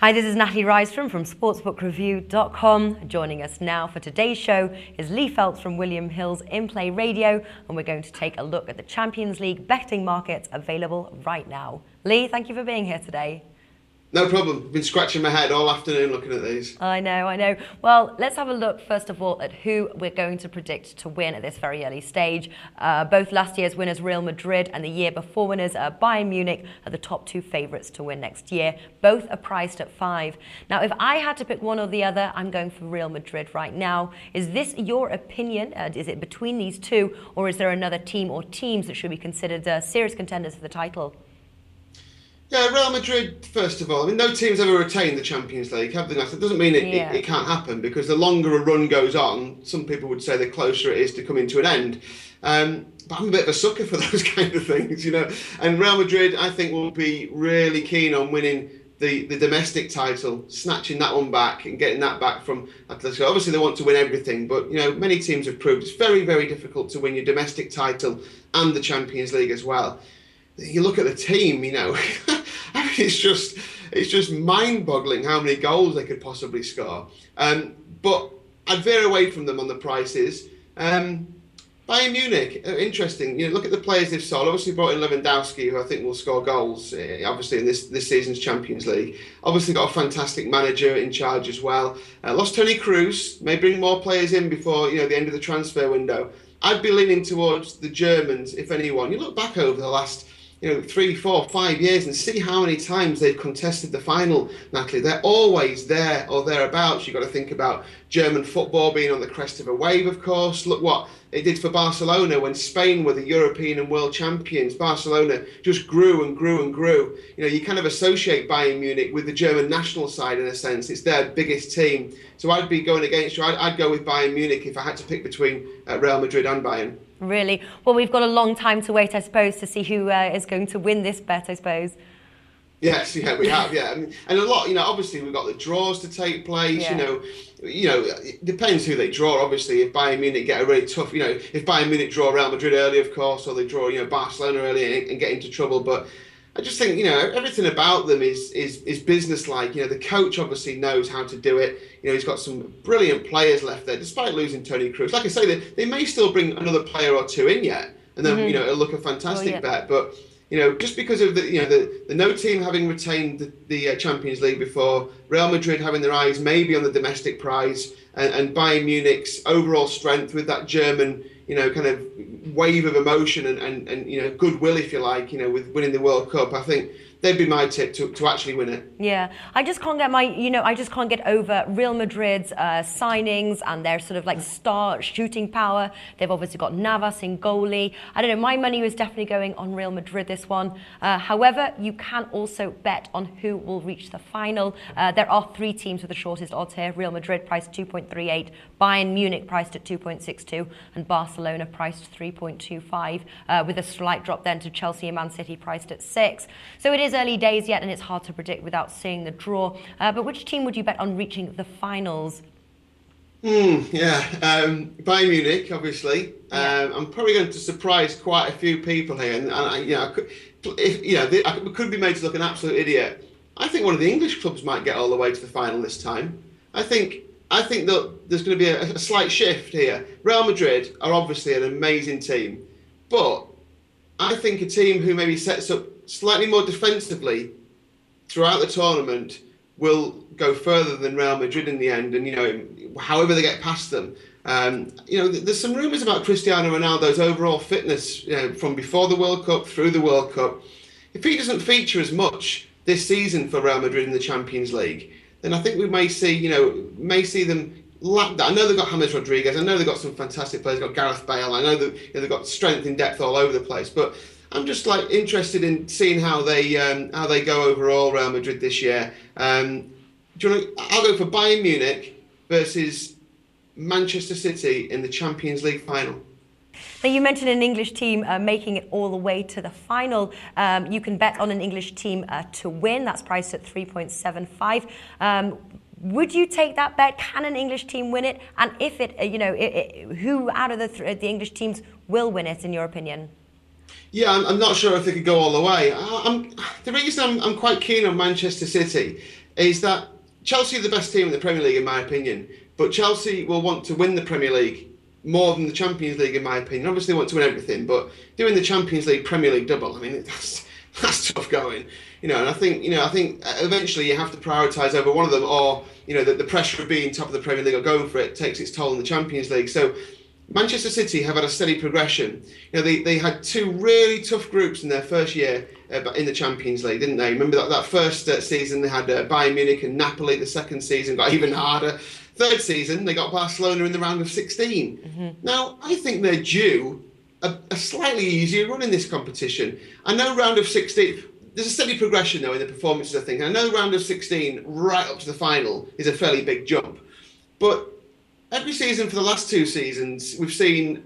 Hi, this is Natalie Rydstrom from SportsBookReview.com. Joining us now for today's show is Lee Phelps from William Hill's In Play Radio, and we're going to take a look at the Champions League betting markets available right now. Lee, thank you for being here today. No problem. Been scratching my head all afternoon looking at these. I know. Well, let's have a look, first of all, at who we're going to predict to win at this very early stage. Both last year's winners, Real Madrid, and the year before winners, Bayern Munich, are the top two favourites to win next year. Both are priced at 5. Now, if I had to pick one or the other, I'm going for Real Madrid right now. Is this your opinion? Is it between these two, or is there another team or teams that should be considered serious contenders for the title? Yeah, Real Madrid, first of all. I mean, no team's ever retained the Champions League, have they? That doesn't mean it can't happen, because the longer a run goes on, some people would say the closer it is to coming to an end. But I'm a bit of a sucker for those kind of things, you know. And Real Madrid, I think, will be really keen on winning the domestic title, snatching that one back and getting that back from Atletico. Obviously, they want to win everything, but, you know, many teams have proved it's very, very difficult to win your domestic title and the Champions League as well. You look at the team, you know, I mean, it's just mind-boggling how many goals they could possibly score. But I'd veer away from them on the prices. Bayern Munich, interesting. You know, look at the players they've sold. Obviously brought in Lewandowski, who I think will score goals, obviously in this season's Champions League. Obviously got a fantastic manager in charge as well. Lost Toni Kroos, may bring more players in before, you know, the end of the transfer window. I'd be leaning towards the Germans, if anyone. You look back over the last 3, 4, 5 years and see how many times they've contested the final, Natalie. They're always there or thereabouts. You've got to think about German football being on the crest of a wave, of course. Look what it did for Barcelona when Spain were the European and world champions. Barcelona just grew and grew and grew. You know, you kind of associate Bayern Munich with the German national side in a sense. It's their biggest team. So I'd be going against you. I'd go with Bayern Munich if I had to pick between Real Madrid and Bayern. Really? Well, we've got a long time to wait, I suppose, to see who is going to win this bet, I suppose. Yes, yeah, we have, yeah. And a lot, you know, obviously we've got the draws to take place, Yeah. You know, it depends who they draw, obviously. If Bayern Munich get a really tough, if Bayern Munich draw Real Madrid early, of course, or they draw, Barcelona early and get into trouble. But I just think, everything about them is business-like. The coach obviously knows how to do it. He's got some brilliant players left there, despite losing Toni Kroos. Like I say, they may still bring another player or two in yet, and then, it'll look a fantastic bet. But, just because of the no team having retained the Champions League before, Real Madrid having their eyes maybe on the domestic prize, and Bayern Munich's overall strength with that German, kind of wave of emotion and goodwill, if you like, with winning the World Cup, I think they'd be my tip to actually win it. Yeah, I just can't get I just can't get over Real Madrid's signings and their sort of like star shooting power. They've obviously got Navas in goalie. I don't know, my money was definitely going on Real Madrid this one. However, you can also bet on who will reach the final. There are 3 teams with the shortest odds here. Real Madrid priced 2.38, Bayern Munich priced at 2.62, and Barcelona priced 3.25, with a slight drop then to Chelsea and Man City priced at 6. So it is early days yet, and it's hard to predict without seeing the draw. But which team would you bet on reaching the finals? Bayern Munich, obviously. I'm probably going to surprise quite a few people here, and I could be made to look an absolute idiot. I think one of the English clubs might get all the way to the final this time. I think that there's going to be a slight shift here. Real Madrid are obviously an amazing team, but I think a team who maybe sets up slightly more defensively throughout the tournament will go further than Real Madrid in the end, and however they get past them. There's some rumours about Cristiano Ronaldo's overall fitness, from before the World Cup through the World Cup. If he doesn't feature as much this season for Real Madrid in the Champions League, then I think we may see them lack that. I know they've got James Rodriguez. I know they've got some fantastic players. They've got Gareth Bale. I know that they've got strength and depth all over the place. But I'm just interested in seeing how they go overall, Real Madrid this year. I'll go for Bayern Munich versus Manchester City in the Champions League final. Now, you mentioned an English team making it all the way to the final. You can bet on an English team to win. That's priced at 3.75. Would you take that bet? Can an English team win it? And if who out of the English teams will win it, in your opinion? Yeah, I'm not sure if they could go all the way. The reason I'm quite keen on Manchester City is that Chelsea are the best team in the Premier League, in my opinion. But Chelsea will want to win the Premier League more than the Champions League, in my opinion. Obviously, they want to win everything, but doing the Champions League, Premier League double, I mean, that's tough going. And I think eventually you have to prioritise over one of them, or the pressure of being top of the Premier League or going for it takes its toll in the Champions League. So Manchester City have had a steady progression. They had two really tough groups in their first year in the Champions League, didn't they? Remember that first season they had Bayern Munich and Napoli. The second season got even harder. Third season they got Barcelona in the round of 16. Mm-hmm. Now I think they're due a slightly easier run in this competition. I know round of 16. There's a steady progression though in the performances, I think. And I know round of 16 right up to the final is a fairly big jump, but every season for the last two seasons, we've seen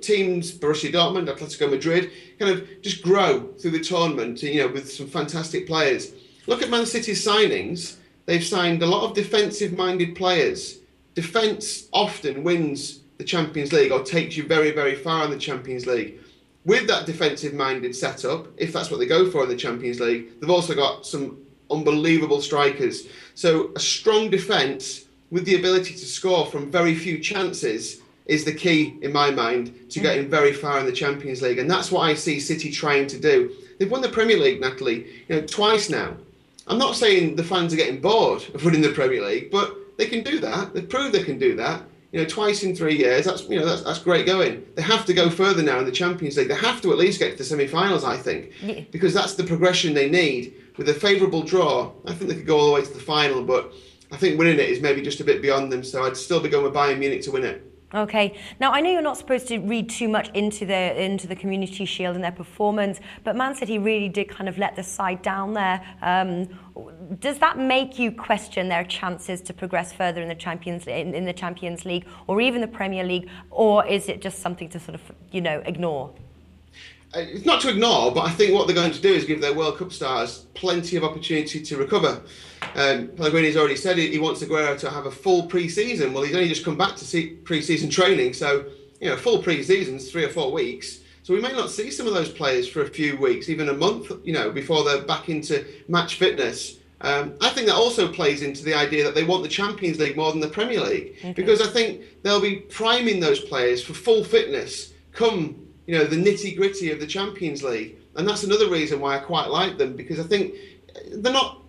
teams, Borussia Dortmund, Atletico Madrid, kind of just grow through the tournament, with some fantastic players. Look at Man City's signings. They've signed a lot of defensive-minded players. Defence often wins the Champions League or takes you very, very far in the Champions League. With that defensive-minded setup, if that's what they go for in the Champions League, they've also got some unbelievable strikers. So a strong defence with the ability to score from very few chances is the key, in my mind, to getting very far in the Champions League. And that's what I see City trying to do. They've won the Premier League, Natalie, twice now. I'm not saying the fans are getting bored of winning the Premier League, but they can do that. They've proved they can do that. Twice in 3 years. That's great going. They have to go further now in the Champions League. They have to at least get to the semi-finals, I think, because that's the progression they need. With a favourable draw, I think they could go all the way to the final, but I think winning it is maybe just a bit beyond them. So I'd still be going with Bayern Munich to win it. Okay. Now, I know you're not supposed to read too much into the Community Shield and their performance, but Man City really did kind of let the side down there. Does that make you question their chances to progress further in the Champions League or even the Premier League, or is it just something to sort of ignore? It's not to ignore, but I think what they're going to do is give their World Cup stars plenty of opportunity to recover. Pellegrini's already said he wants Aguero to have a full pre-season. Well, he's only just come back to see pre-season training, so full pre-season's 3 or 4 weeks. So we may not see some of those players for a few weeks, even a month, before they're back into match fitness. I think that also plays into the idea that they want the Champions League more than the Premier League, because I think they'll be priming those players for full fitness come the nitty-gritty of the Champions League. And that's another reason why I quite like them, because I think they're not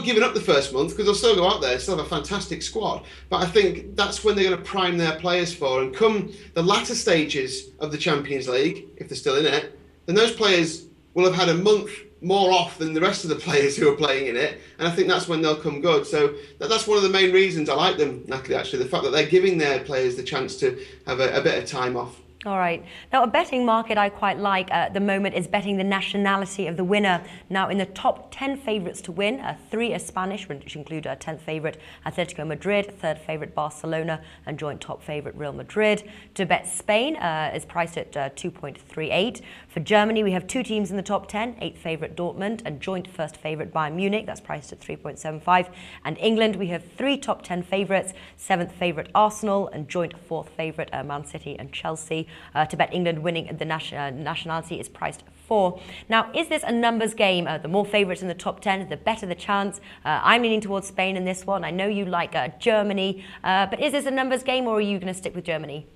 giving up the first month, because they'll still go out there and still have a fantastic squad. But I think that's when they're going to prime their players for. And come the latter stages of the Champions League, if they're still in it, then those players will have had a month more off than the rest of the players who are playing in it. And I think that's when they'll come good. So that's one of the main reasons I like them, Natalie, actually, the fact that they're giving their players the chance to have a bit of time off. All right. Now, a betting market I quite like at the moment is betting the nationality of the winner. Now, in the top 10 favourites to win, 3 are Spanish, which include 10th favourite Atletico Madrid, 3rd favourite Barcelona, and joint top favourite Real Madrid. To bet Spain is priced at 2.38. For Germany, we have 2 teams in the top 10, 8th favourite Dortmund and joint 1st favourite Bayern Munich. That's priced at 3.75. And England, we have 3 top 10 favourites, 7th favourite Arsenal and joint 4th favourite Man City and Chelsea. To bet England winning the nationality is priced 4. Now, is this a numbers game? The more favourites in the top 10, the better the chance. I'm leaning towards Spain in this one. I know you like Germany, but is this a numbers game, or are you going to stick with Germany?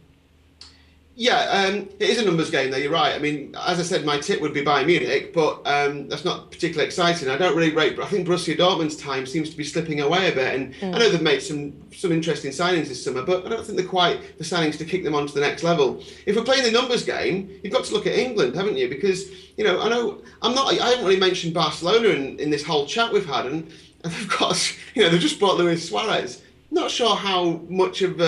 Yeah, it is a numbers game, though, you're right. I mean, as I said, my tip would be Bayern Munich, but that's not particularly exciting. I don't really rate, but I think Borussia Dortmund's time seems to be slipping away a bit. And I know they've made some interesting signings this summer, but I don't think they're quite the signings to kick them onto the next level. If we're playing the numbers game, you've got to look at England, haven't you? Because, I haven't really mentioned Barcelona in this whole chat we've had, and they've got, they've just bought Luis Suarez. Not sure how much of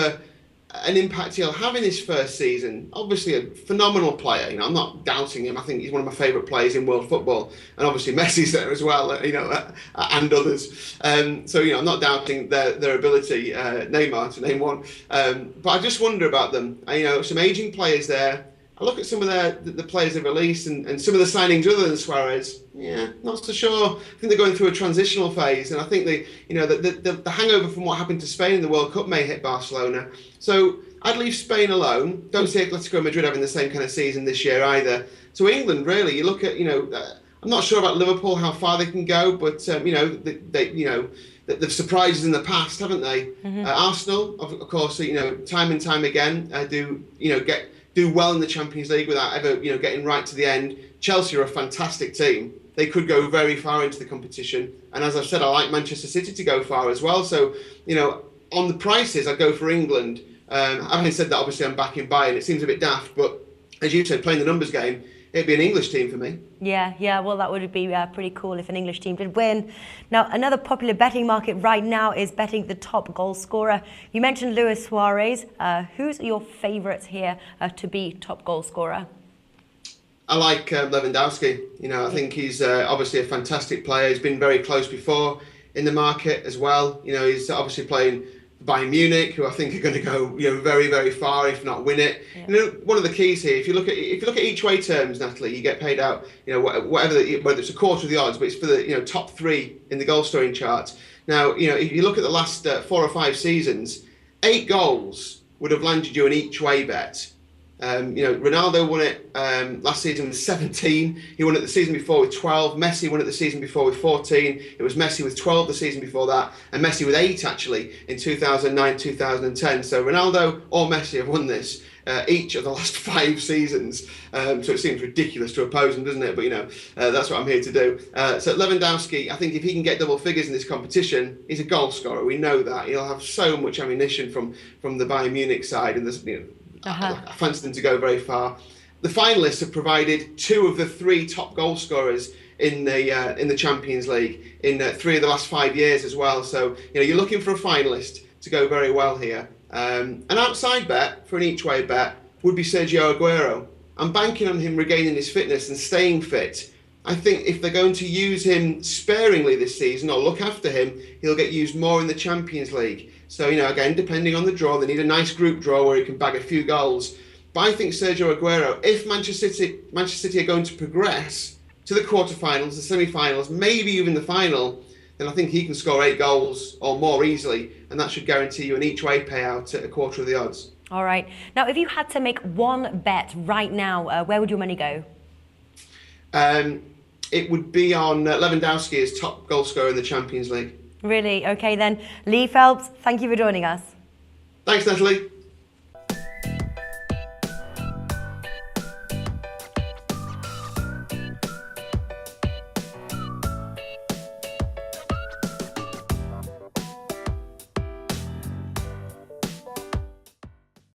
an impact he'll have in his first season. Obviously a phenomenal player, I'm not doubting him. I think he's one of my favourite players in world football, and obviously Messi's there as well, and others. So I'm not doubting their ability, Neymar to name one. But I just wonder about them. Some ageing players there. I look at some of the players they've released and some of the signings other than Suarez. Yeah, not so sure. I think they're going through a transitional phase, and I think the hangover from what happened to Spain in the World Cup may hit Barcelona. So I'd leave Spain alone. Don't see Atletico Madrid having the same kind of season this year either. So England, really, you look at I'm not sure about Liverpool, how far they can go, but they've surprised us in the past, haven't they? Arsenal, of course, time and time again do well in the Champions League without ever getting right to the end. Chelsea are a fantastic team. They could go very far into the competition, and as I've said, I like Manchester City to go far as well. So on the prices, I go for England. Having said that, obviously I'm backing Bayern. It seems a bit daft, but as you said, playing the numbers game, it'd be an English team for me. Yeah, well, that would be pretty cool if an English team did win. Now, another popular betting market right now is betting the top goal scorer. You mentioned Luis Suarez. Who's your favourites here to be top goal scorer? I like Lewandowski. I think he's obviously a fantastic player. He's been very close before in the market as well. He's obviously playing Bayern Munich, who I think are going to go very, very far, if not win it. Yeah. One of the keys here, if you look at each way terms, Natalie, you get paid out whether it's a quarter of the odds, but it's for the top 3 in the goal scoring charts. Now if you look at the last 4 or 5 seasons, 8 goals would have landed you an each way bet. Ronaldo won it last season with 17. He won it the season before with 12. Messi won it the season before with 14. It was Messi with 12 the season before that, and Messi with 8 actually in 2009, 2010. So Ronaldo or Messi have won this each of the last 5 seasons. So it seems ridiculous to oppose them, doesn't it? But that's what I'm here to do. So Lewandowski, I think if he can get double figures in this competition, he's a goal scorer. We know that. He'll have so much ammunition from the Bayern Munich side, and there's I fancy them to go very far. The finalists have provided 2 of the 3 top goal scorers in the Champions League in 3 of the last 5 years as well. So you're looking for a finalist to go very well here. An outside bet for an each way bet would be Sergio Aguero. I'm banking on him regaining his fitness and staying fit. I think if they're going to use him sparingly this season or look after him, he'll get used more in the Champions League. So, again, depending on the draw, they need a nice group draw where he can bag a few goals. But I think Sergio Aguero, if Manchester City are going to progress to the quarterfinals, the semi-finals, maybe even the final, then I think he can score 8 goals or more easily, and that should guarantee you an each way payout at a quarter of the odds. All right. Now, if you had to make one bet right now, where would your money go? It would be on Lewandowski as top goal scorer in the Champions League. Really? Okay then. Lee Phelps, thank you for joining us. Thanks, Natalie.